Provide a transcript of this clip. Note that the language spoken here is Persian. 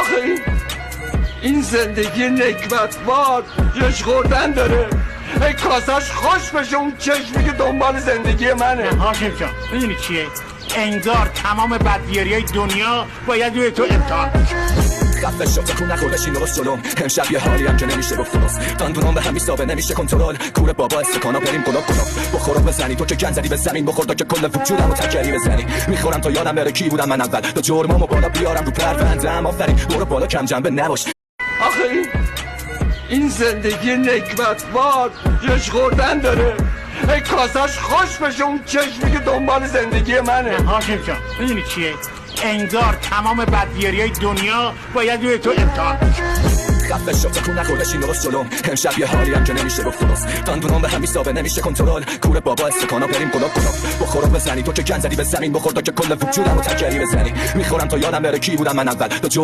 آخه این زندگی نکبتبار جش خوردن داره. ای کاساش خوش بشه اون چشمی که دنبال زندگی منه. هاشم جان میدونی چیه؟ انگار تمام بدبیاریای دنیا باید روی تو امتحان خفه شد تکون نخوردشین درست جلوم امشب یه حالی هم که نمیشه گفت درست دندونام به هم میسابه نمیشه کنترل کوره بابا استکانا بریم گلاب بخورم بزنی تو که گن زدی به زمین بخور تا که کل وجودمو تکری بزنی میخورم تا یادم بره کی بودم من اول تا جرمامو بالا بیارم رو پرونده‌ام آفرین برو بالا کم جنبه نباش. آخه این زندگی نکبتبار جش خوردن داره. ای کاساش خوش بشه اون چشمی که دنبال زندگی منه. هاشم جان میدونی چیه؟ انگار تمام بدبیاریای دنیا باید روی تو امتحان خفه شد تکون نخوردشین درست جلوم امشب یه حالی هم که نمیشه گفت درست دندونام به هم میسابه نمیشه کنترل کوره بابا استکانا بریم گلاب بخورم بزنی تو که گن زدی به زمین بخور تا که کل وجودمو تکری بزنی میخورم تا یادم بره کی بودم من اول تا